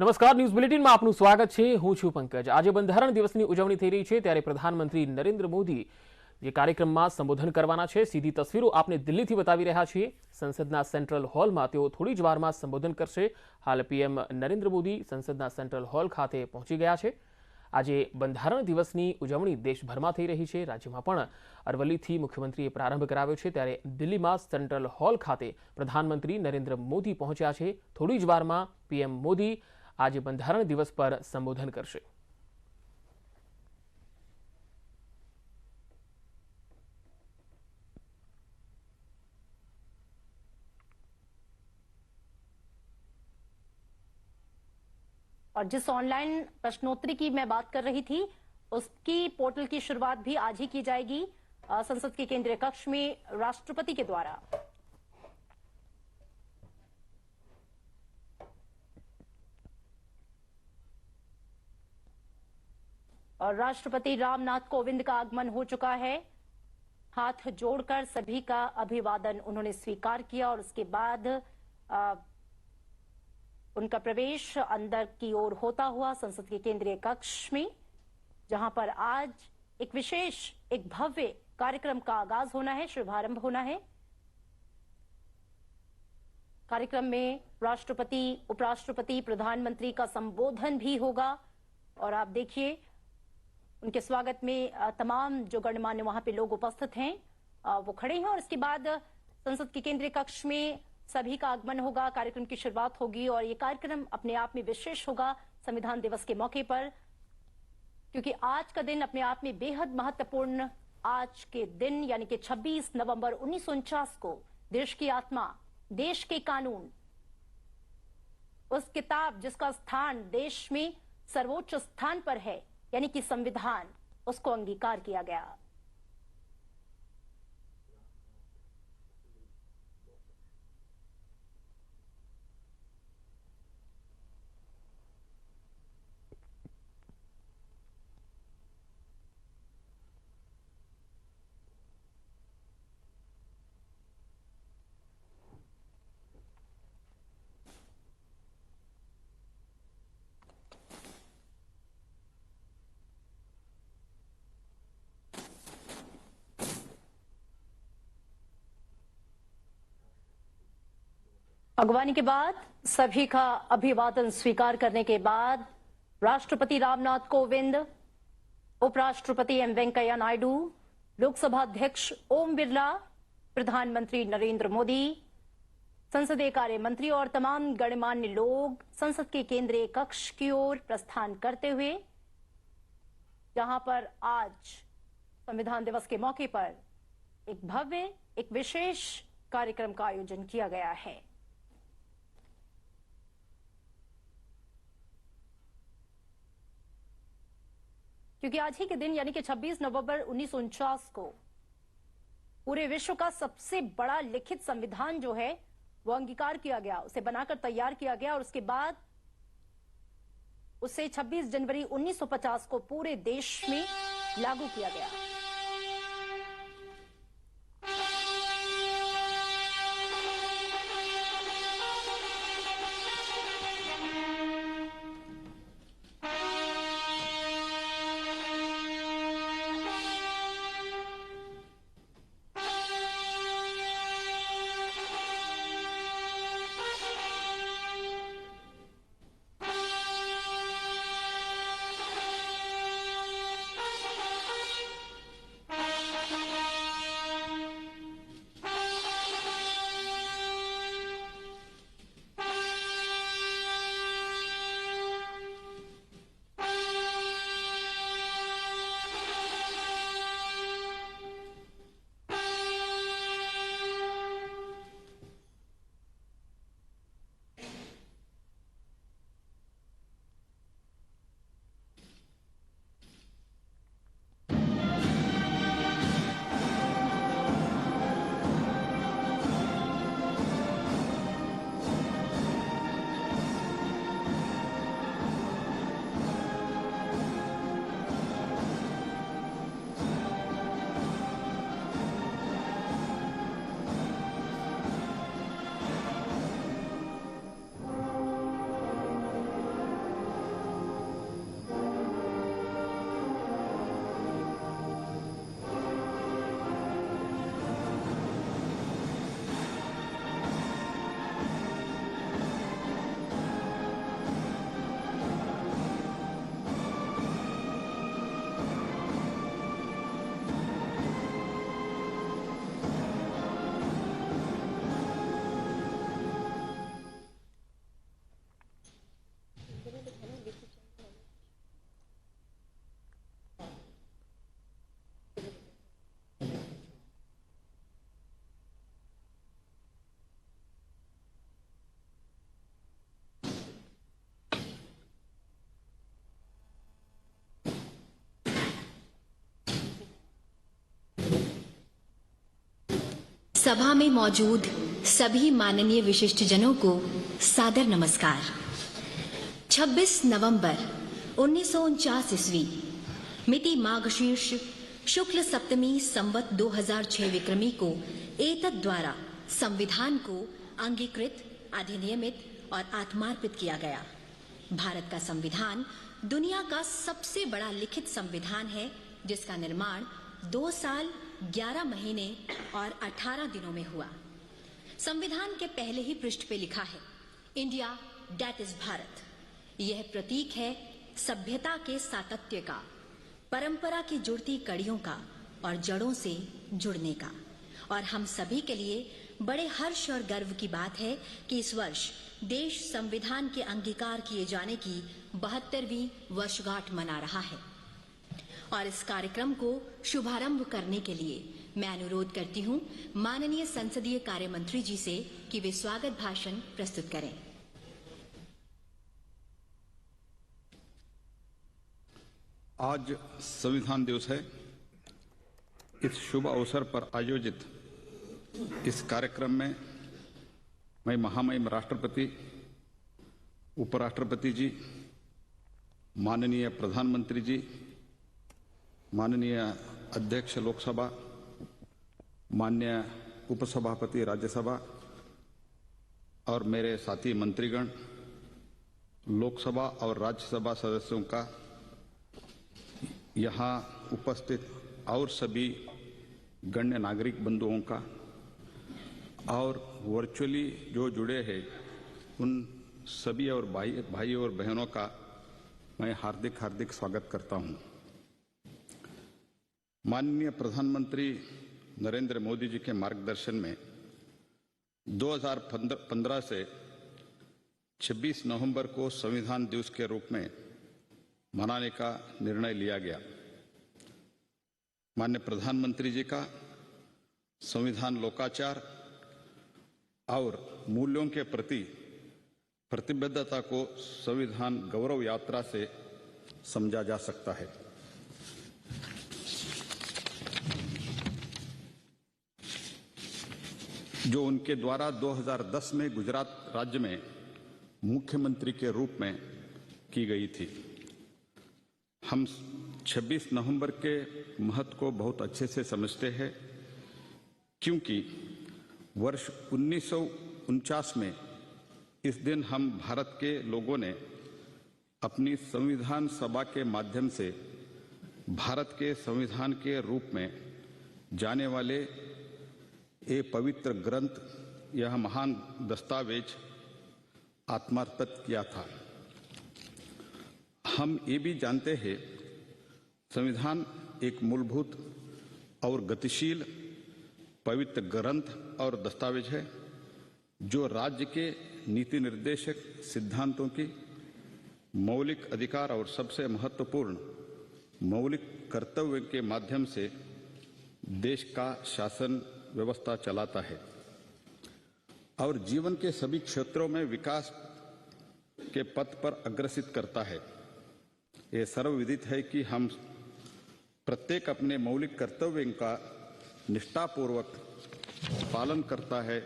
નમસ્કાર, ન્યૂઝ બુલેટિનમાં આપનું સ્વાગત છે। હું છું પંકજ। આજે બંધારણ દિવસની ઉજવણી થઈ રહી છે, ત્યારે પ્રધાનમંત્રી નરેન્દ્ર મોદી જે કાર્યક્રમમાં સંબોધન કરવાના છે, સીધી તસવીરો આપને દિલ્હીથી બતાવી રહ્યા છીએ। સંસદના સેન્ટ્રલ હોલમાં તેઓ થોડી જ વારમાં સંબોધન કરશે। હાલ પીએમ નરેન્દ્ર મોદી સંસદના સેન્ટ્રલ હોલ ખાતે પહોંચી ગયા છે। આજે બંધારણ દિવસની ઉજવણી દેશભરમાં થઈ રહી છે। રાજ્યમાં પણ અરવલ્લીથી મુખ્યમંત્રીએ પ્રારંભ કરાવ્યો છે, ત્યારે દિલ્હીમાં સેન્ટ્રલ હોલ ખાતે પ્રધાનમંત્રી નરેન્દ્ર મોદી પહોંચ્યા છે। થોડી જ વારમાં પીએમ મોદી आज बंधारण दिवस पर संबोधन करशे। और जिस ऑनलाइन प्रश्नोत्तरी की मैं बात कर रही थी, उसकी पोर्टल की शुरुआत भी आज ही की जाएगी संसद के केंद्रीय कक्ष में राष्ट्रपति के द्वारा। और राष्ट्रपति रामनाथ कोविंद का आगमन हो चुका है। हाथ जोड़कर सभी का अभिवादन उन्होंने स्वीकार किया और उसके बाद उनका प्रवेश अंदर की ओर होता हुआ संसद के केंद्रीय कक्ष में, जहां पर आज एक विशेष, एक भव्य कार्यक्रम का आगाज होना है, शुभारंभ होना है। कार्यक्रम में राष्ट्रपति, उपराष्ट्रपति, प्रधानमंत्री का संबोधन भी होगा। और आप देखिए, उनके स्वागत में तमाम जो गणमान्य वहां पे लोग उपस्थित हैं वो खड़े हैं। और इसके बाद संसद के केंद्रीय कक्ष में सभी का आगमन होगा, कार्यक्रम की शुरुआत होगी। और ये कार्यक्रम अपने आप में विशेष होगा संविधान दिवस के मौके पर, क्योंकि आज का दिन अपने आप में बेहद महत्वपूर्ण। आज के दिन यानी कि 26 नवंबर 1949 को देश की आत्मा, देश के कानून, उस किताब जिसका स्थान देश में सर्वोच्च स्थान पर है यानी कि संविधान, उसको अंगीकार किया गया। अगवानी के बाद, सभी का अभिवादन स्वीकार करने के बाद राष्ट्रपति रामनाथ कोविंद, उपराष्ट्रपति एम वेंकैया नायडू, लोकसभा अध्यक्ष ओम बिरला, प्रधानमंत्री नरेंद्र मोदी, संसदीय कार्य मंत्री और तमाम गणमान्य लोग संसद के केंद्रीय कक्ष की ओर प्रस्थान करते हुए, जहां पर आज संविधान दिवस के मौके पर एक भव्य, एक विशेष कार्यक्रम का आयोजन किया गया है। क्योंकि आज ही के दिन यानी कि 26 नवंबर 1949 को पूरे विश्व का सबसे बड़ा लिखित संविधान जो है वो अंगीकार किया गया, उसे बनाकर तैयार किया गया। और उसके बाद उसे 26 जनवरी 1950 को पूरे देश में लागू किया गया। सभा में मौजूद सभी माननीय विशिष्टजनों को सादर नमस्कार। 26 नवंबर 1949 ईस्वी मिति माघशीर्ष शुक्ल सप्तमी संवत 2006 विक्रमी को एतद द्वारा संविधान को अंगीकृत, अधिनियमित और आत्मार्पित किया गया। भारत का संविधान दुनिया का सबसे बड़ा लिखित संविधान है, जिसका निर्माण 2 साल 11 महीने और 18 दिनों में हुआ। संविधान के पहले ही पृष्ठ पे लिखा है, इंडिया दैट इज भारत। यह प्रतीक है सभ्यता के सातत्य का, परंपरा की जुड़ती कड़ियों का और जड़ों से जुड़ने का। और हम सभी के लिए बड़े हर्ष और गर्व की बात है कि इस वर्ष देश संविधान के अंगीकार किए जाने की 72वीं वर्षगांठ मना रहा है। और इस कार्यक्रम को शुभारंभ करने के लिए मैं अनुरोध करती हूं माननीय संसदीय कार्य मंत्री जी से कि वे स्वागत भाषण प्रस्तुत करें। आज संविधान दिवस है। इस शुभ अवसर पर आयोजित इस कार्यक्रम में मैं महामहिम राष्ट्रपति, उपराष्ट्रपति जी, माननीय प्रधानमंत्री जी, माननीय अध्यक्ष लोकसभा, माननीय उपसभापति राज्यसभा और मेरे साथी मंत्रीगण, लोकसभा और राज्यसभा सदस्यों का, यहाँ उपस्थित और सभी गण्य नागरिक बंधुओं का और वर्चुअली जो जुड़े हैं उन सभी और भाई और बहनों का मैं हार्दिक स्वागत करता हूं। माननीय प्रधानमंत्री नरेंद्र मोदी जी के मार्गदर्शन में 2015 से 26 नवंबर को संविधान दिवस के रूप में मनाने का निर्णय लिया गया। माननीय प्रधानमंत्री जी का संविधान लोकाचार और मूल्यों के प्रति प्रतिबद्धता को संविधान गौरव यात्रा से समझा जा सकता है। जो उनके द्वारा 2010 में गुजरात राज्य में मुख्यमंत्री के रूप में की गई थी। हम 26 नवंबर के महत्व को बहुत अच्छे से समझते हैं, क्योंकि वर्ष 1949 में इस दिन हम भारत के लोगों ने अपनी संविधान सभा के माध्यम से भारत के संविधान के रूप में जाने वाले ये पवित्र ग्रंथ, यह महान दस्तावेज आत्मार्पित किया था। हम ये भी जानते हैं, संविधान एक मूलभूत और गतिशील पवित्र ग्रंथ और दस्तावेज है, जो राज्य के नीति निर्देशक सिद्धांतों की मौलिक अधिकार और सबसे महत्वपूर्ण मौलिक कर्तव्य के माध्यम से देश का शासन व्यवस्था चलाता है और जीवन के सभी क्षेत्रों में विकास के पथ पर अग्रसित करता है। ये सर्वविदित है कि हम प्रत्येक अपने मौलिक कर्तव्यों का निष्ठापूर्वक पालन करता है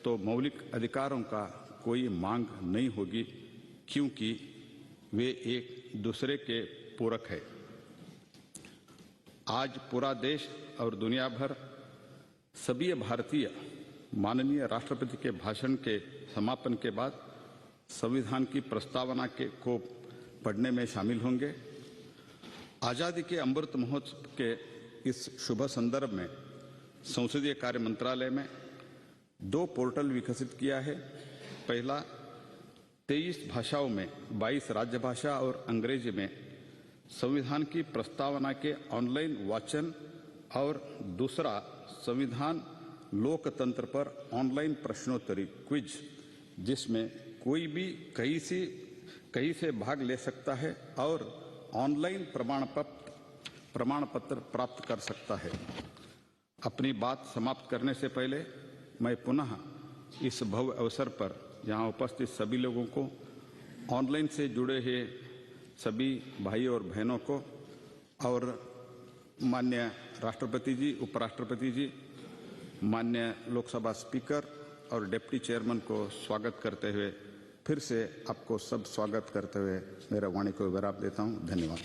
तो मौलिक अधिकारों का कोई मांग नहीं होगी, क्योंकि वे एक दूसरे के पूरक है। आज पूरा देश और दुनिया भर सभी भारतीय माननीय राष्ट्रपति के भाषण के समापन के बाद संविधान की प्रस्तावना को पढ़ने में शामिल होंगे। आजादी के अमृत महोत्सव के इस शुभ संदर्भ में संसदीय कार्य मंत्रालय में 2 पोर्टल विकसित किया है। पहला 23 भाषाओं में 22 राज्यभाषा और अंग्रेजी में संविधान की प्रस्तावना के ऑनलाइन वाचन और दूसरा संविधान लोकतंत्र पर ऑनलाइन प्रश्नोत्तरी क्विज, जिसमें कोई भी कहीं से भाग ले सकता है और ऑनलाइन प्रमाण पत्र प्राप्त कर सकता है। अपनी बात समाप्त करने से पहले मैं पुनः इस भव्य अवसर पर यहाँ उपस्थित सभी लोगों को, ऑनलाइन से जुड़े हुए सभी भाई और बहनों को और माननीय राष्ट्रपति जी, उपराष्ट्रपति जी, माननीय लोकसभा स्पीकर और डिप्टी चेयरमैन को स्वागत करते हुए फिर से आपको सब स्वागत करते हुए मेरा वाणी को विराम देता हूं। धन्यवाद।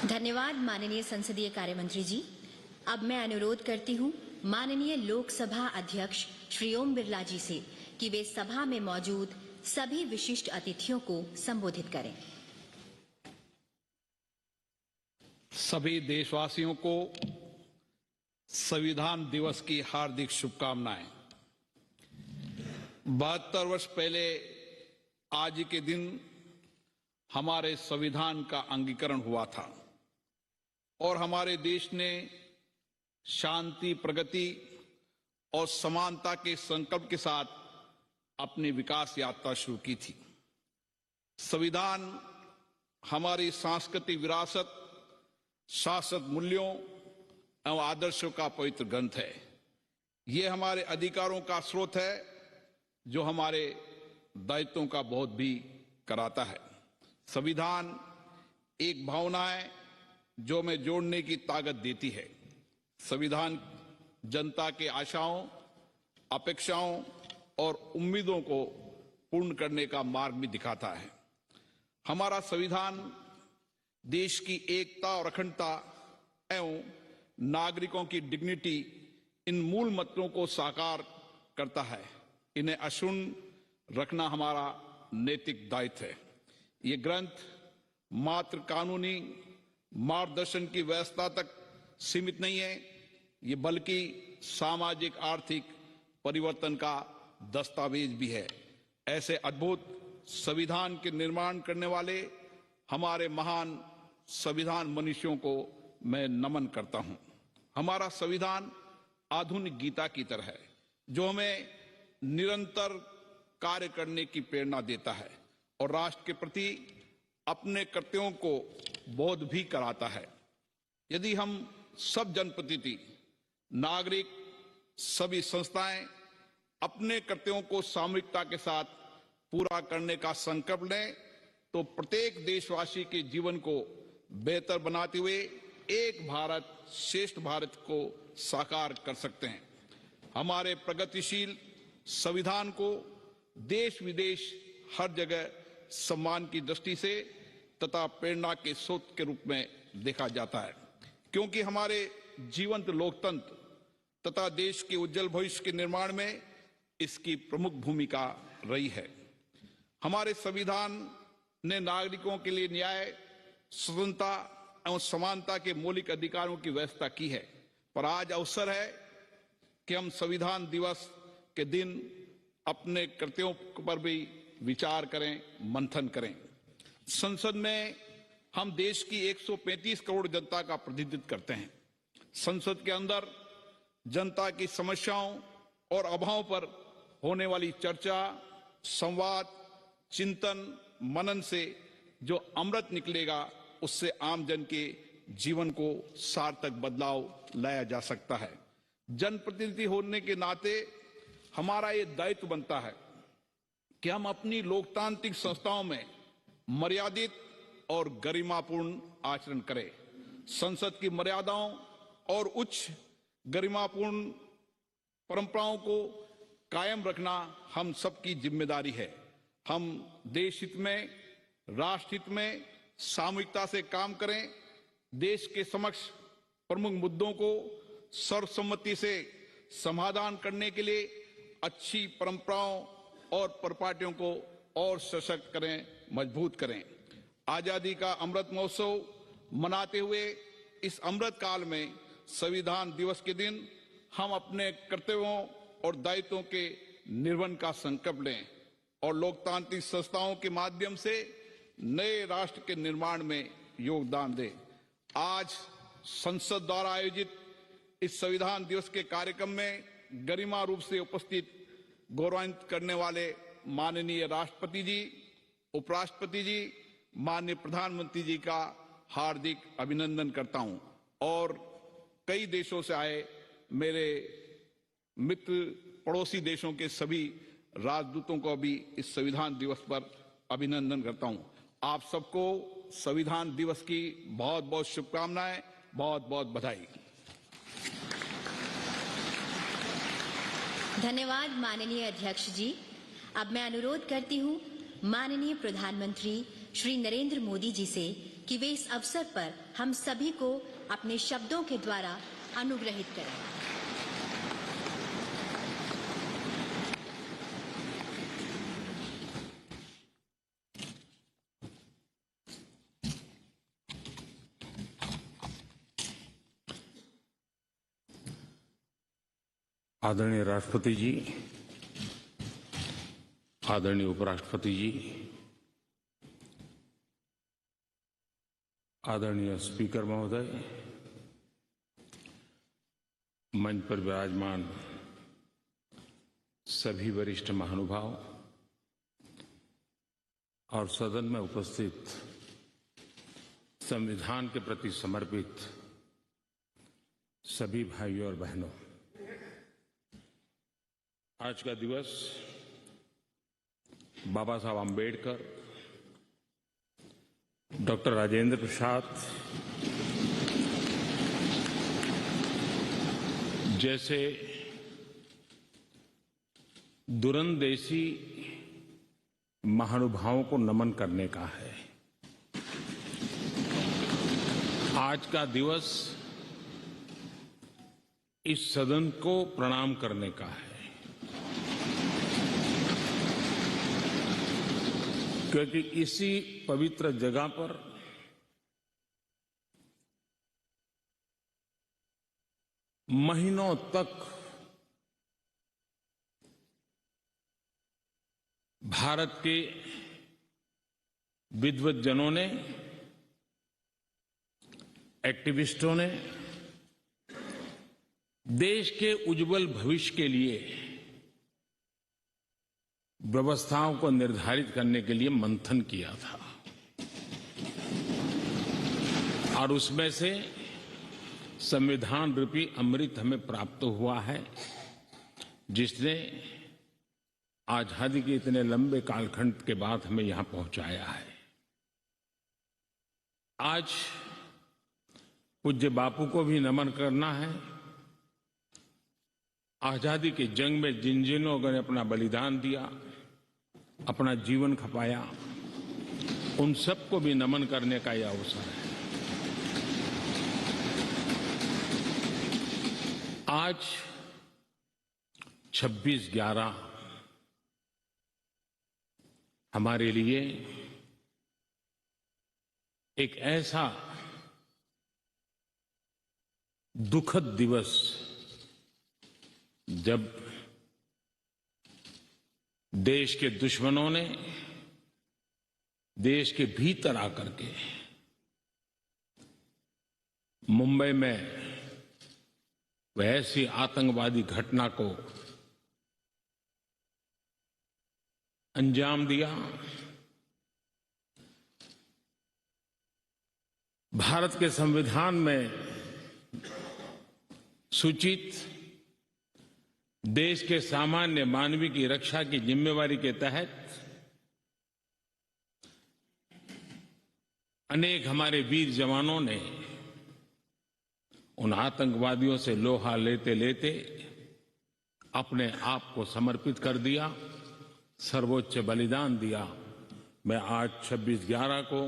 धन्यवाद माननीय संसदीय कार्य मंत्री जी। अब मैं अनुरोध करती हूँ माननीय लोकसभा अध्यक्ष श्री ओम बिरला जी से कि वे सभा में मौजूद सभी विशिष्ट अतिथियों को संबोधित करें। सभी देशवासियों को संविधान दिवस की हार्दिक शुभकामनाएं। 72 वर्ष पहले आज के दिन हमारे संविधान का अंगीकरण हुआ था और हमारे देश ने शांति, प्रगति और समानता के संकल्प के साथ अपनी विकास यात्रा शुरू की थी। संविधान हमारी सांस्कृतिक विरासत, शासक मूल्यों एवं आदर्शों का पवित्र ग्रंथ है। ये हमारे अधिकारों का स्रोत है जो हमारे दायित्वों का बोध भी कराता है। संविधान एक भावना है जो हमें जोड़ने की ताकत देती है। संविधान जनता के आशाओं, अपेक्षाओं और उम्मीदों को पूर्ण करने का मार्ग भी दिखाता है। हमारा संविधान देश की एकता और अखंडता एवं नागरिकों की डिग्निटी, इन मूल मंत्रों को साकार करता है। इन्हें अक्षुण्ण रखना हमारा नैतिक दायित्व है। ये ग्रंथ मात्र कानूनी मार्गदर्शन की व्यवस्था तक सीमित नहीं है, ये बल्कि सामाजिक आर्थिक परिवर्तन का दस्तावेज भी है। ऐसे अद्भुत संविधान के निर्माण करने वाले हमारे महान संविधान मनीषियों को मैं नमन करता हूं। हमारा संविधान आधुनिक गीता की तरह है जो हमें निरंतर कार्य करने की प्रेरणा देता है और राष्ट्र के प्रति अपने कर्तव्यों को बोध भी कराता है। यदि हम सब जनप्रतिनिधि, नागरिक, सभी संस्थाएं अपने कर्तव्यों को सामूहिकता के साथ पूरा करने का संकल्प लें तो प्रत्येक देशवासी के जीवन को बेहतर बनाते हुए एक भारत श्रेष्ठ भारत को साकार कर सकते हैं। हमारे प्रगतिशील संविधान को देश विदेश हर जगह सम्मान की दृष्टि से तथा प्रेरणा के स्रोत के रूप में देखा जाता है, क्योंकि हमारे जीवंत लोकतंत्र तथा देश के उज्जवल भविष्य के निर्माण में इसकी प्रमुख भूमिका रही है। हमारे संविधान ने नागरिकों के लिए न्याय, स्वतंत्रता एवं समानता के मौलिक अधिकारों की व्यवस्था की है। पर आज अवसर है कि हम संविधान दिवस के दिन अपने कर्तव्यों पर भी विचार करें, मंथन करें। संसद में हम देश की 135 करोड़ जनता का प्रतिनिधित्व करते हैं। संसद के अंदर जनता की समस्याओं और अभावों पर होने वाली चर्चा, संवाद, चिंतन, मनन से जो अमृत निकलेगा उससे आम जन के जीवन को सार्थक बदलाव लाया जा सकता है। जनप्रतिनिधि होने के नाते हमारा ये दायित्व बनता है कि हम अपनी लोकतांत्रिक संस्थाओं में मर्यादित और गरिमापूर्ण आचरण करें। संसद की मर्यादाओं और उच्च गरिमापूर्ण परंपराओं को कायम रखना हम सबकी जिम्मेदारी है। हम देश हित में, राष्ट्र हित में सामूहिकता से काम करें। देश के समक्ष प्रमुख मुद्दों को सर्वसम्मति से समाधान करने के लिए अच्छी परंपराओं और परिपाटियों को और सशक्त करें, मजबूत करें। आजादी का अमृत महोत्सव मनाते हुए इस अमृत काल में संविधान दिवस के दिन हम अपने कर्तव्यों और दायित्वों के निर्वहन का संकल्प लें और लोकतांत्रिक संस्थाओं के माध्यम से नए राष्ट्र के निर्माण में योगदान दें। आज संसद द्वारा आयोजित इस संविधान दिवस के कार्यक्रम में गरिमा रूप से उपस्थित गौरवान्वित करने वाले माननीय राष्ट्रपति जी, उपराष्ट्रपति जी, माननीय प्रधानमंत्री जी का हार्दिक अभिनंदन करता हूं और कई देशों से आए मेरे मित्र, पड़ोसी देशों के सभी राजदूतों को भी इस संविधान दिवस पर अभिनंदन करता हूं। आप सबको संविधान दिवस की बहुत बहुत शुभकामनाएं। बहुत बहुत बधाई। धन्यवाद माननीय अध्यक्ष जी। अब मैं अनुरोध करती हूँ माननीय प्रधानमंत्री श्री नरेंद्र मोदी जी से कि वे इस अवसर पर हम सभी को अपने शब्दों के द्वारा अनुग्रहित करें। आदरणीय राष्ट्रपति जी, आदरणीय उपराष्ट्रपति जी, आदरणीय स्पीकर महोदय, मंच पर विराजमान सभी वरिष्ठ महानुभाव और सदन में उपस्थित संविधान के प्रति समर्पित सभी भाइयों और बहनों, आज का दिवस बाबा साहब आम्बेडकर, डॉक्टर राजेंद्र प्रसाद जैसे दूरंदेशी महानुभावों को नमन करने का है। आज का दिवस इस सदन को प्रणाम करने का है, क्योंकि इसी पवित्र जगह पर महीनों तक भारत के विद्वज्जनों ने, एक्टिविस्टों ने देश के उज्जवल भविष्य के लिए व्यवस्थाओं को निर्धारित करने के लिए मंथन किया था और उसमें से संविधान रूपी अमृत हमें प्राप्त हुआ है, जिसने आजादी के इतने लंबे कालखंड के बाद हमें यहां पहुंचाया है। आज पूज्य बापू को भी नमन करना है। आजादी की जंग में जिन जिन लोगों ने अपना बलिदान दिया, अपना जीवन खपाया, उन सबको भी नमन करने का यह अवसर है। आज 26/11 हमारे लिए एक ऐसा दुखद दिवस, जब देश के दुश्मनों ने देश के भीतर आकर के मुंबई में वह ऐसी आतंकवादी घटना को अंजाम दिया। भारत के संविधान में सूचित देश के सामान्य मानवीय की रक्षा की जिम्मेवारी के तहत अनेक हमारे वीर जवानों ने उन आतंकवादियों से लोहा लेते लेते अपने आप को समर्पित कर दिया, सर्वोच्च बलिदान दिया। मैं आज 26/11 को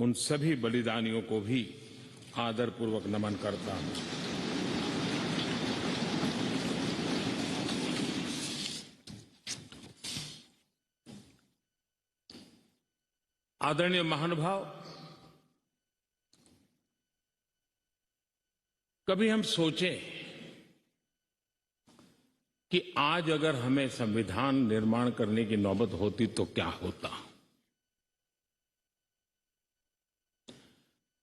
उन सभी बलिदानियों को भी आदरपूर्वक नमन करता हूं। आदरणीय महानुभाव, कभी हम सोचें कि आज अगर हमें संविधान निर्माण करने की नौबत होती तो क्या होता।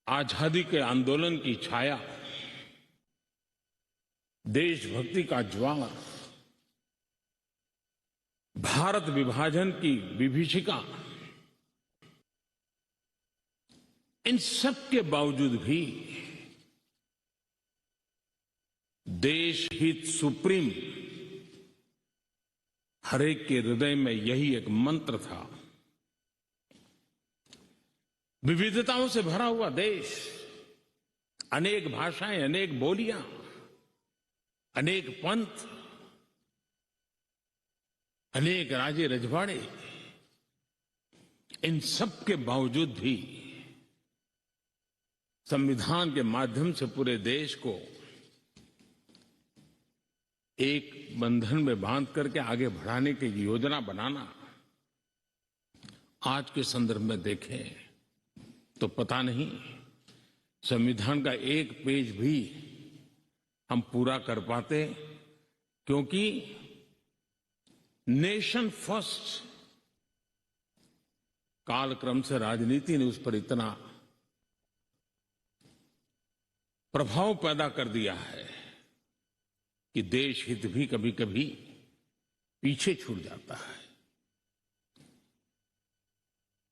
आजादी के आंदोलन की छाया, देशभक्ति का ज्वाला, भारत विभाजन की विभीषिका, इन सब के बावजूद भी देश हित सुप्रीम हरेक के हृदय में यही एक मंत्र था। विविधताओं से भरा हुआ देश अनेक भाषाएं, अनेक बोलियां, अनेक पंथ, अनेक राजे रजवाड़े, इन सब के बावजूद भी संविधान के माध्यम से पूरे देश को एक बंधन में बांध करके आगे बढ़ाने की योजना बनाना, आज के संदर्भ में देखें तो पता नहीं संविधान का एक पेज भी हम पूरा कर पाते, क्योंकि नेशन फर्स्ट कालक्रम से राजनीति ने उस पर इतना प्रभाव पैदा कर दिया है कि देश हित भी कभी कभी पीछे छूट जाता है।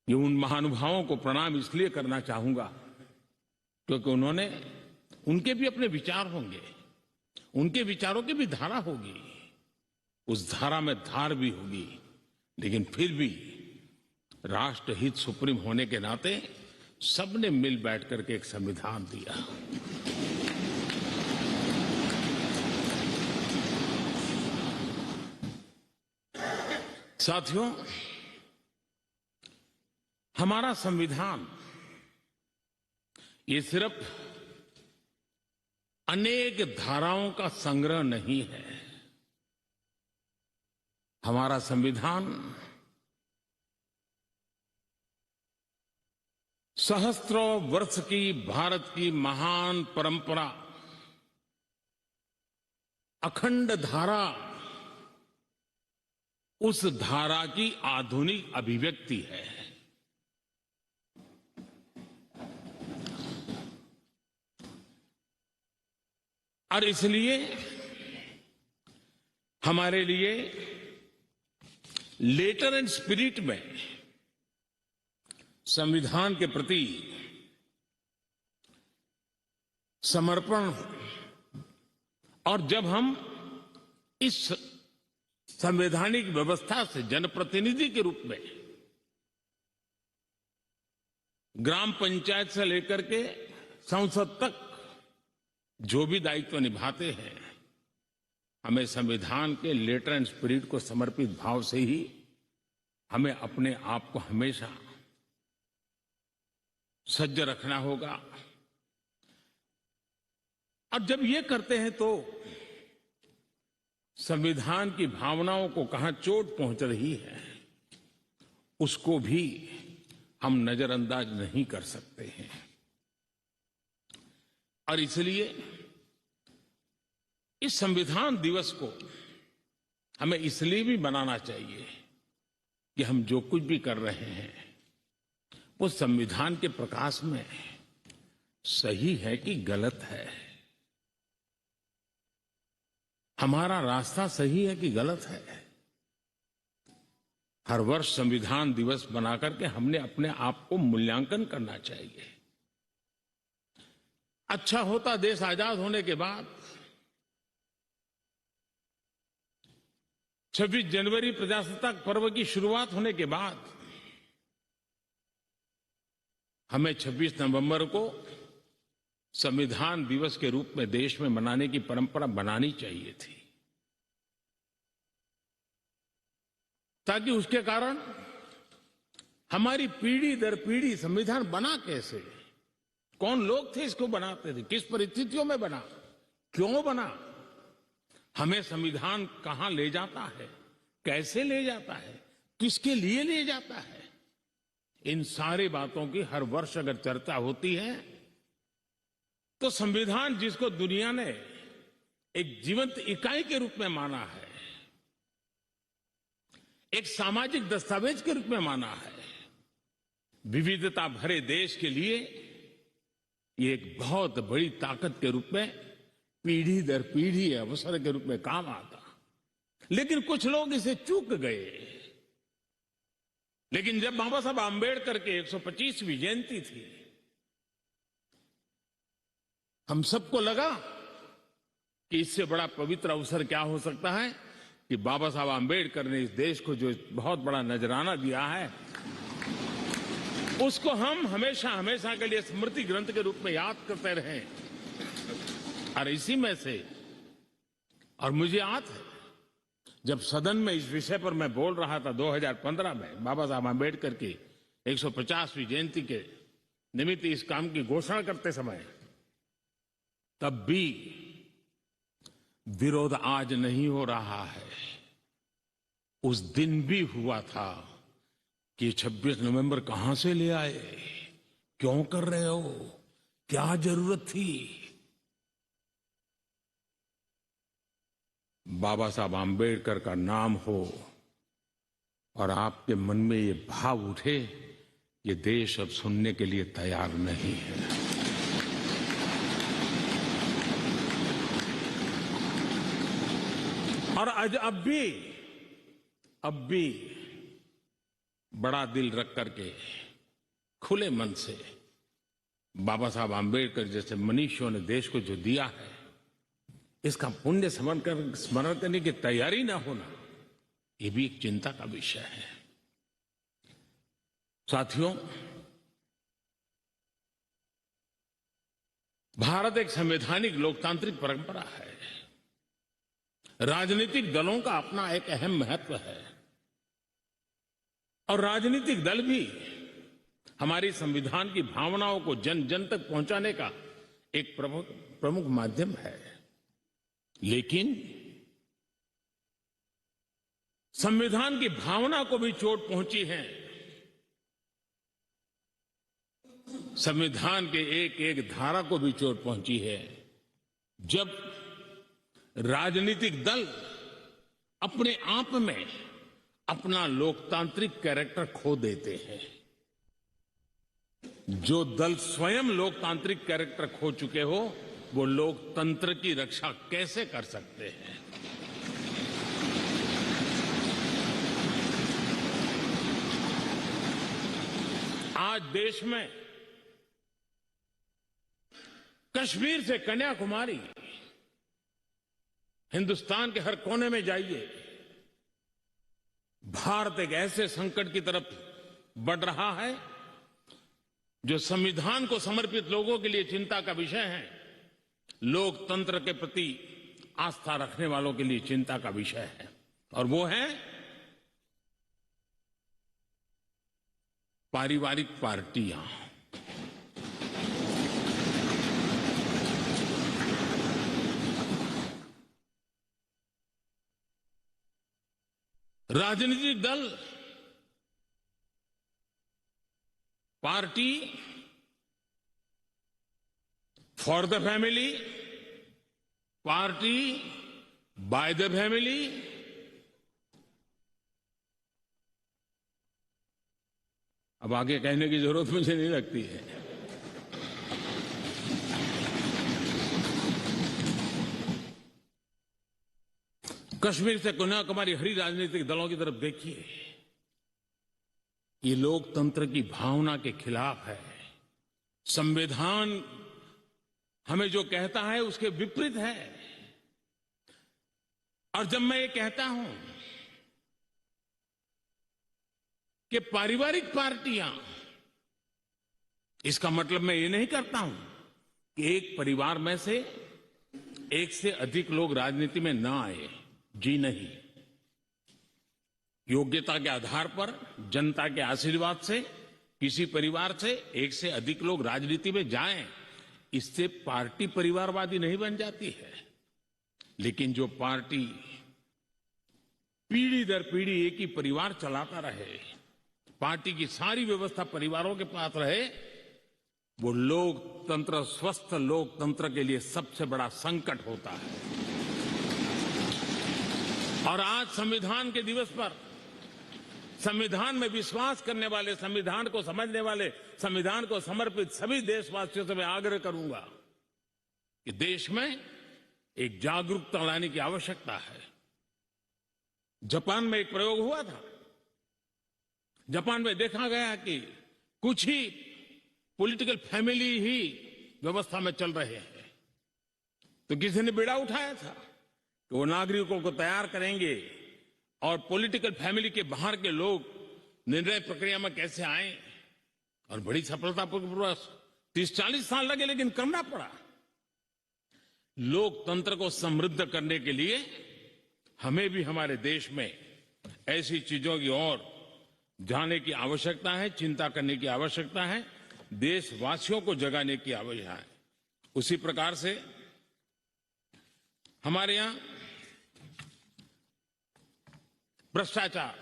ये उन महानुभावों को प्रणाम इसलिए करना चाहूंगा क्योंकि उनके भी अपने विचार होंगे, उनके विचारों की भी धारा होगी, उस धारा में धार भी होगी, लेकिन फिर भी राष्ट्र हित सुप्रीम होने के नाते सबने मिल बैठ करके एक संविधान दिया। साथियों, हमारा संविधान ये सिर्फ अनेक धाराओं का संग्रह नहीं है। हमारा संविधान सहस्त्रों वर्ष की भारत की महान परंपरा, अखंड धारा, उस धारा की आधुनिक अभिव्यक्ति है। और इसलिए हमारे लिए लेटर एंड स्पिरिट में संविधान के प्रति समर्पण, और जब हम इस संवैधानिक व्यवस्था से जनप्रतिनिधि के रूप में ग्राम पंचायत से लेकर के संसद तक जो भी दायित्व निभाते हैं, हमें संविधान के लेटर एंड स्पिरिट को समर्पित भाव से ही हमें अपने आप को हमेशा सज्ज रखना होगा। और जब ये करते हैं तो संविधान की भावनाओं को कहां चोट पहुंच रही है, उसको भी हम नजरअंदाज नहीं कर सकते हैं। और इसलिए इस संविधान दिवस को हमें इसलिए भी मनाना चाहिए कि हम जो कुछ भी कर रहे हैं वो संविधान के प्रकाश में सही है कि गलत है, हमारा रास्ता सही है कि गलत है। हर वर्ष संविधान दिवस बनाकर के हमने अपने आप को मूल्यांकन करना चाहिए। अच्छा होता देश आजाद होने के बाद 26 जनवरी प्रजासत्ताक पर्व की शुरुआत होने के बाद हमें 26 नवंबर को संविधान दिवस के रूप में देश में मनाने की परंपरा बनानी चाहिए थी, ताकि उसके कारण हमारी पीढ़ी दर पीढ़ी संविधान बना कैसे, कौन लोग थे इसको बनाते थे, किस परिस्थितियों में बना, क्यों बना, हमें संविधान कहां ले जाता है, कैसे ले जाता है, किसके लिए ले जाता है, इन सारी बातों की हर वर्ष अगर चर्चा होती है तो संविधान जिसको दुनिया ने एक जीवंत इकाई के रूप में माना है, एक सामाजिक दस्तावेज के रूप में माना है, विविधता भरे देश के लिए ये एक बहुत बड़ी ताकत के रूप में पीढ़ी दर पीढ़ी अवसर के रूप में काम आता। लेकिन कुछ लोग इसे चूक गए। लेकिन जब बाबा साहब आंबेडकर के 125वीं जयंती थी, हम सबको लगा कि इससे बड़ा पवित्र अवसर क्या हो सकता है कि बाबा साहब आंबेडकर ने इस देश को जो बहुत बड़ा नजराना दिया है, उसको हम हमेशा हमेशा के लिए स्मृति ग्रंथ के रूप में याद करते रहें। और इसी में से, और मुझे याद है जब सदन में इस विषय पर मैं बोल रहा था 2015 में बाबा साहब आम्बेडकर की 150वीं जयंती के निमित्त इस काम की घोषणा करते समय, तब भी विरोध आज नहीं हो रहा है, उस दिन भी हुआ था कि 26 नवंबर कहां से ले आए, क्यों कर रहे हो, क्या जरूरत थी। बाबा साहब आम्बेडकर का नाम हो और आपके मन में ये भाव उठे, ये देश अब सुनने के लिए तैयार नहीं है। और आज अब भी बड़ा दिल रख करके खुले मन से बाबा साहब आम्बेडकर जैसे मनीषियों ने देश को जो दिया है, इसका पुण्य स्मरण करने की तैयारी ना होना, ये भी एक चिंता का विषय है। साथियों, भारत एक संवैधानिक लोकतांत्रिक परंपरा है। राजनीतिक दलों का अपना एक अहम महत्व है और राजनीतिक दल भी हमारी संविधान की भावनाओं को जन जन तक पहुंचाने का एक प्रमुख माध्यम है। लेकिन संविधान की भावना को भी चोट पहुंची है। संविधान के एक एक धारा को भी चोट पहुंची है, जब राजनीतिक दल अपने आप में अपना लोकतांत्रिक कैरेक्टर खो देते हैं। जो दल स्वयं लोकतांत्रिक कैरेक्टर खो चुके हो, वो लोकतंत्र की रक्षा कैसे कर सकते हैं। आज देश में कश्मीर से कन्याकुमारी, हिंदुस्तान के हर कोने में जाइए, भारत एक ऐसे संकट की तरफ बढ़ रहा है जो संविधान को समर्पित लोगों के लिए चिंता का विषय है, लोकतंत्र के प्रति आस्था रखने वालों के लिए चिंता का विषय है, और वो है पारिवारिक पार्टियां। राजनीतिक दल, party for the family, party by the family, अब आगे कहने की जरूरत मुझे नहीं लगती है। कश्मीर से कन्याकुमारी हरी राजनीतिक दलों की तरफ देखिए, ये लोकतंत्र की भावना के खिलाफ है। संविधान हमें जो कहता है उसके विपरीत है। और जब मैं ये कहता हूं कि पारिवारिक पार्टियां, इसका मतलब मैं ये नहीं करता हूं कि एक परिवार में से एक से अधिक लोग राजनीति में ना आए। जी नहीं, योग्यता के आधार पर जनता के आशीर्वाद से किसी परिवार से एक से अधिक लोग राजनीति में जाएं, इससे पार्टी परिवारवादी नहीं बन जाती है। लेकिन जो पार्टी पीढ़ी दर पीढ़ी एक ही परिवार चलाता रहे, पार्टी की सारी व्यवस्था परिवारों के पास रहे, वो लोकतंत्र, स्वस्थ लोकतंत्र के लिए सबसे बड़ा संकट होता है। और आज संविधान के दिवस पर संविधान में विश्वास करने वाले, संविधान को समझने वाले, संविधान को समर्पित सभी देशवासियों से मैं आग्रह करूंगा कि देश में एक जागरूकता लाने की आवश्यकता है। जापान में एक प्रयोग हुआ था। जापान में देखा गया कि कुछ ही पॉलिटिकल फैमिली ही व्यवस्था में चल रहे हैं, तो किसी ने बीड़ा उठाया था कि वो नागरिकों को तैयार करेंगे और पॉलिटिकल फैमिली के बाहर के लोग निर्णय प्रक्रिया में कैसे आए। और बड़ी सफलतापूर्वक 30-40 साल लगे, लेकिन करना पड़ा। लोकतंत्र को समृद्ध करने के लिए हमें भी हमारे देश में ऐसी चीजों की ओर जाने की आवश्यकता है, चिंता करने की आवश्यकता है, देशवासियों को जगाने की आवश्यकता है। उसी प्रकार से हमारे यहां भ्रष्टाचार,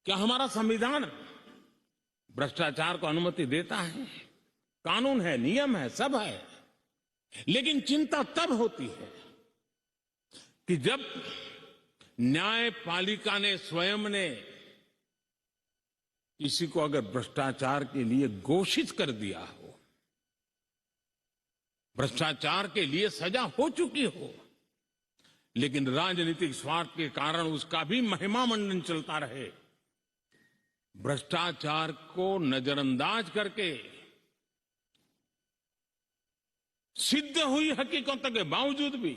क्या हमारा संविधान भ्रष्टाचार को अनुमति देता है? कानून है, नियम है, सब है, लेकिन चिंता तब होती है कि जब न्यायपालिका ने स्वयं ने किसी को अगर भ्रष्टाचार के लिए घोषित कर दिया हो, भ्रष्टाचार के लिए सजा हो चुकी हो, लेकिन राजनीतिक स्वार्थ के कारण उसका भी महिमा मंडन चलता रहे, भ्रष्टाचार को नजरअंदाज करके सिद्ध हुई हकीकतों के बावजूद भी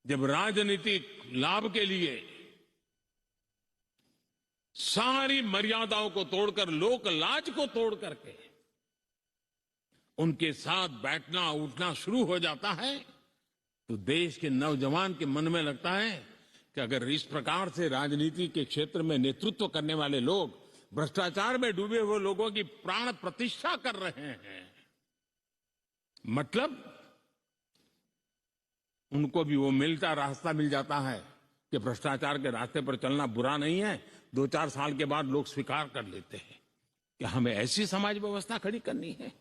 जब राजनीतिक लाभ के लिए सारी मर्यादाओं को तोड़कर, लोक लाज को तोड़ करके उनके साथ बैठना उठना शुरू हो जाता है, तो देश के नौजवान के मन में लगता है कि अगर इस प्रकार से राजनीति के क्षेत्र में नेतृत्व करने वाले लोग भ्रष्टाचार में डूबे हुए लोगों की प्राण प्रतिष्ठा कर रहे हैं, मतलब उनको भी वो मिलता रास्ता मिल जाता है कि भ्रष्टाचार के रास्ते पर चलना बुरा नहीं है। 2-4 साल के बाद लोग स्वीकार कर लेते हैं कि हमें ऐसी समाज व्यवस्था खड़ी करनी है।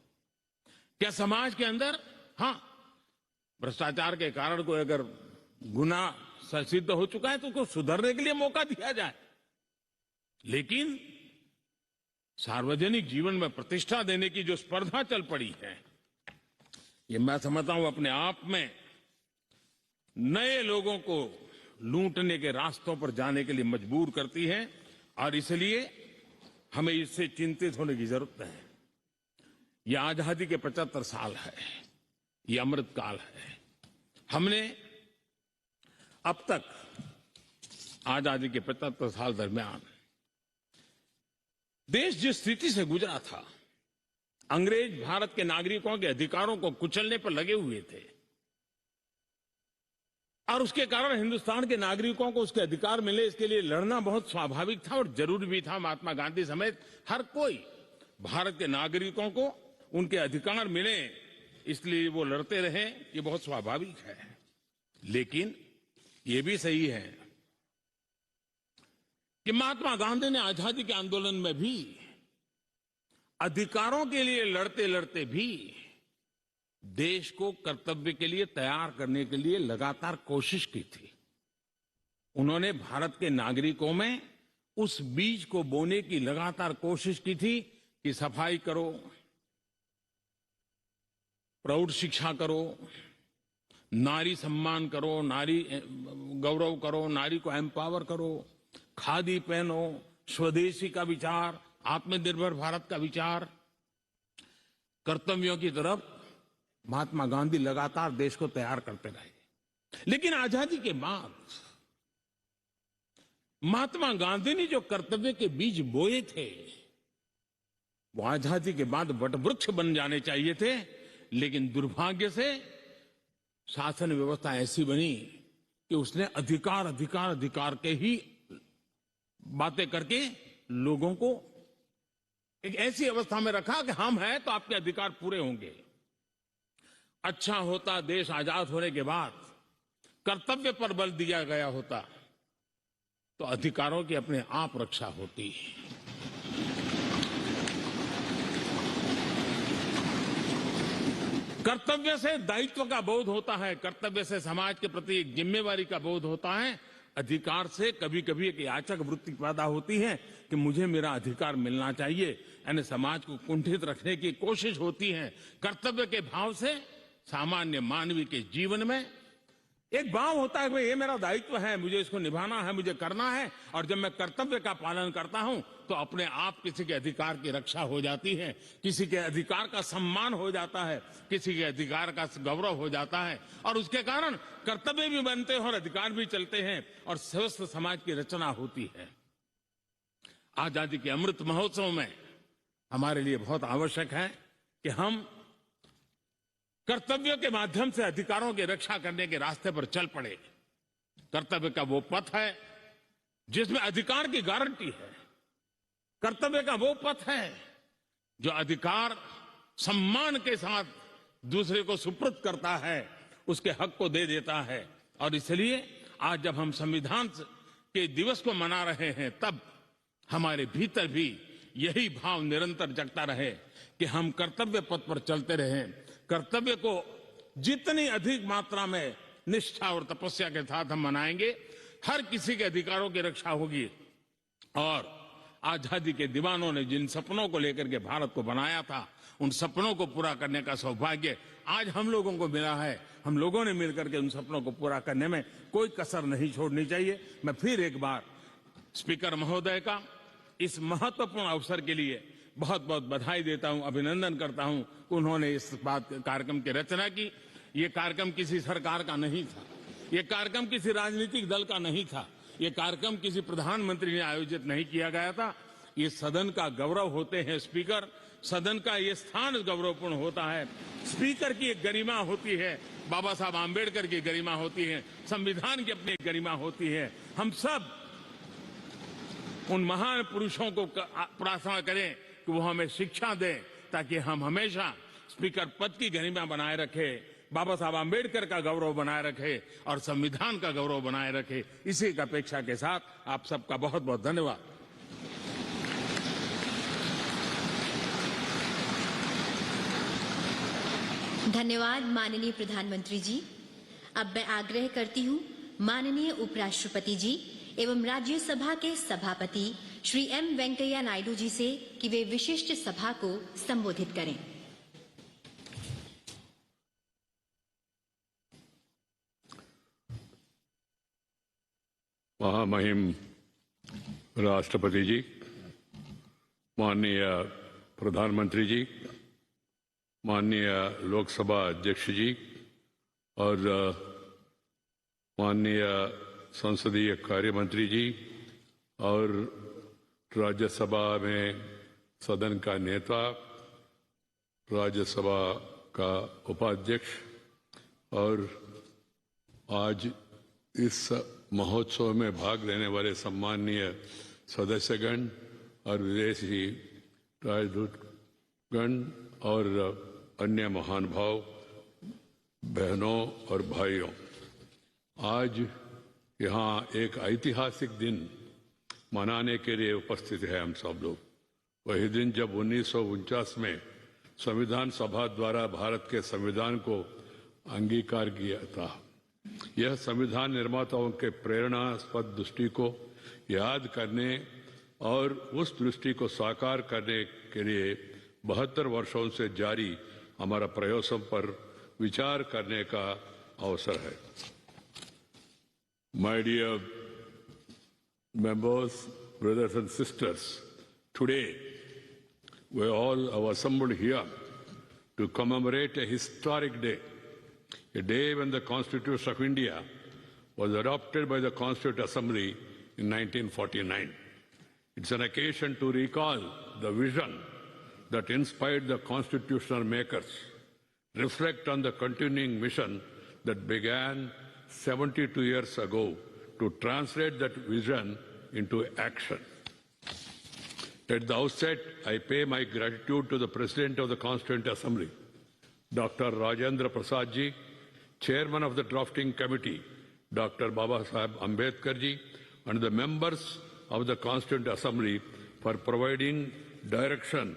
क्या समाज के अंदर, हां, भ्रष्टाचार के कारण कोई अगर गुना सिद्ध हो चुका है तो उसको सुधरने के लिए मौका दिया जाए, लेकिन सार्वजनिक जीवन में प्रतिष्ठा देने की जो स्पर्धा चल पड़ी है, ये मैं समझता हूं अपने आप में नए लोगों को लूटने के रास्तों पर जाने के लिए मजबूर करती है, और इसलिए हमें इससे चिंतित होने की जरूरत है। यह आजादी के 75 साल है, यह अमृत काल है। हमने अब तक आजादी के 75 साल दरमियान देश जिस स्थिति से गुजरा था, अंग्रेज भारत के नागरिकों के अधिकारों को कुचलने पर लगे हुए थे, और उसके कारण हिंदुस्तान के नागरिकों को उसके अधिकार मिले, इसके लिए लड़ना बहुत स्वाभाविक था और जरूरी भी था। महात्मा गांधी समेत हर कोई भारत के नागरिकों को उनके अधिकार मिले, इसलिए वो लड़ते रहे, ये बहुत स्वाभाविक है। लेकिन ये भी सही है कि महात्मा गांधी ने आजादी के आंदोलन में भी अधिकारों के लिए लड़ते लड़ते भी देश को कर्तव्य के लिए तैयार करने के लिए लगातार कोशिश की थी। उन्होंने भारत के नागरिकों में उस बीज को बोने की लगातार कोशिश की थी कि सफाई करो, प्रौढ़ शिक्षा करो, नारी सम्मान करो, नारी गौरव करो, नारी को एम्पावर करो, खादी पहनो, स्वदेशी का विचार, आत्मनिर्भर भारत का विचार, कर्तव्यों की तरफ महात्मा गांधी लगातार देश को तैयार करते रहे। लेकिन आजादी के बाद महात्मा गांधी ने जो कर्तव्य के बीज बोए थे, वो आजादी के बाद वटवृक्ष बन जाने चाहिए थे, लेकिन दुर्भाग्य से शासन व्यवस्था ऐसी बनी कि उसने अधिकार अधिकार अधिकार के ही बातें करके लोगों को एक ऐसी अवस्था में रखा कि हम हैं तो आपके अधिकार पूरे होंगे। अच्छा होता देश आजाद होने के बाद कर्तव्य पर बल दिया गया होता तो अधिकारों की अपने आप रक्षा होती। कर्तव्य से दायित्व का बोध होता है, कर्तव्य से समाज के प्रति एक जिम्मेवारी का बोध होता है। अधिकार से कभी कभी एक याचक वृत्ति पैदा होती है कि मुझे मेरा अधिकार मिलना चाहिए, यानी समाज को कुंठित रखने की कोशिश होती है। कर्तव्य के भाव से सामान्य मानवीय के जीवन में एक भाव होता है कि ये मेरा दायित्व है, मुझे इसको निभाना है, मुझे करना है, और जब मैं कर्तव्य का पालन करता हूं तो अपने आप किसी के अधिकार की रक्षा हो जाती है, किसी के अधिकार का सम्मान हो जाता है, किसी के अधिकार का गौरव हो जाता है, और उसके कारण कर्तव्य भी बनते हैं और अधिकार भी चलते हैं और स्वस्थ समाज की रचना होती है। आजादी के अमृत महोत्सव में हमारे लिए बहुत आवश्यक है कि हम कर्तव्य के माध्यम से अधिकारों की रक्षा करने के रास्ते पर चल पड़े। कर्तव्य का वो पथ है जिसमें अधिकार की गारंटी है। कर्तव्य का वो पथ है जो अधिकार सम्मान के साथ दूसरे को सुपुर्द करता है, उसके हक को दे देता है। और इसलिए आज जब हम संविधान के दिवस को मना रहे हैं, तब हमारे भीतर भी यही भाव निरंतर जगता रहे कि हम कर्तव्य पथ पर चलते रहें। कर्तव्य को जितनी अधिक मात्रा में निष्ठा और तपस्या के साथ हम मनाएंगे, हर किसी के अधिकारों की रक्षा होगी। और आजादी के दीवानों ने जिन सपनों को लेकर के भारत को बनाया था, उन सपनों को पूरा करने का सौभाग्य आज हम लोगों को मिला है। हम लोगों ने मिलकर के उन सपनों को पूरा करने में कोई कसर नहीं छोड़नी चाहिए। मैं फिर एक बार स्पीकर महोदय का इस महत्वपूर्ण अवसर के लिए बहुत बहुत बधाई देता हूं, अभिनंदन करता हूं। उन्होंने इस कार्यक्रम की रचना की। ये कार्यक्रम किसी सरकार का नहीं था, ये कार्यक्रम किसी राजनीतिक दल का नहीं था, ये कार्यक्रम किसी प्रधानमंत्री ने आयोजित नहीं किया गया था। ये सदन का गौरव होते हैं स्पीकर, सदन का ये स्थान गौरवपूर्ण होता है। स्पीकर की एक गरिमा होती है, बाबा साहब आंबेडकर की गरिमा होती है, संविधान की अपनी गरिमा होती है। हम सब उन महान पुरुषों को प्रार्थना करें कि वो हमें शिक्षा दें, ताकि हम हमेशा स्पीकर पद की गरिमा बनाए रखें, बाबा साहब आंबेडकर का गौरव बनाए रखें और संविधान का गौरव बनाए रखें। इसी की अपेक्षा के साथ आप सबका बहुत बहुत धन्यवाद। धन्यवाद माननीय प्रधानमंत्री जी। अब मैं आग्रह करती हूँ माननीय उपराष्ट्रपति जी एवं राज्यसभा के सभापति श्री एम वेंकैया नायडू जी से कि वे विशिष्ट सभा को संबोधित करें। महामहिम राष्ट्रपति जी, माननीय प्रधानमंत्री जी, माननीय लोकसभा अध्यक्ष जी और माननीय संसदीय कार्य मंत्री जी और राज्यसभा में सदन का नेता, राज्यसभा का उपाध्यक्ष और आज इस महोत्सव में भाग लेने वाले सम्माननीय सदस्यगण और विदेशी राजदूतगण और अन्य महानुभाव, बहनों और भाइयों, आज यहाँ एक ऐतिहासिक दिन मनाने के लिए उपस्थित है हम सब लोग। वही दिन जब 1949 में संविधान सभा द्वारा भारत के संविधान को अंगीकार किया था। यह संविधान निर्माताओं के प्रेरणास्पद दृष्टि को याद करने और उस दृष्टि को साकार करने के लिए 72 वर्षों से जारी हमारा प्रयासों पर विचार करने का अवसर है। My dear members, brothers and sisters, today we all are assembled here to commemorate a historic day, a day when the Constitution of India was adopted by the Constituent Assembly in 1949. It's an occasion to recall the vision that inspired the constitutional makers, reflect on the continuing mission that began 72 years ago to translate that vision into action. At the outset, I pay my gratitude to the President of the Constituent Assembly, Dr. Rajendra Prasad ji, Chairman of the Drafting Committee, Dr. Baba Saheb Ambedkar ji, and the members of the Constituent Assembly for providing direction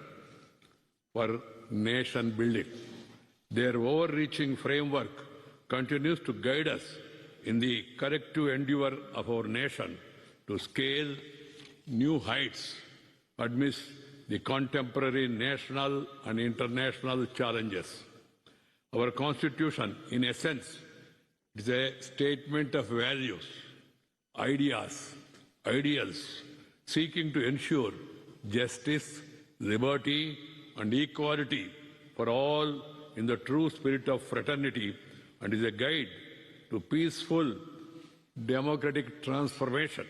for nation building. Their overreaching framework continues to guide us in the collective endeavor of our nation to scale new heights amidst the contemporary national and international challenges. Our Constitution, in essence, is a statement of values, ideas, ideals, seeking to ensure justice, liberty, and equality for all in the true spirit of fraternity, and is a guide to peaceful democratic transformation,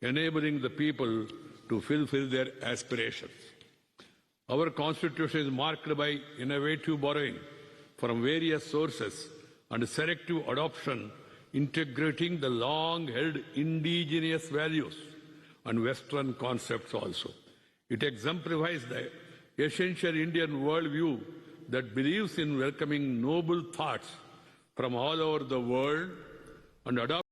enabling the people to fulfill their aspirations. Our Constitution is marked by innovative borrowing from various sources and selective adoption, integrating the long-held indigenous values and Western concepts also. It exemplifies the essential Indian worldview that believes in welcoming noble thoughts from all over the world and adopting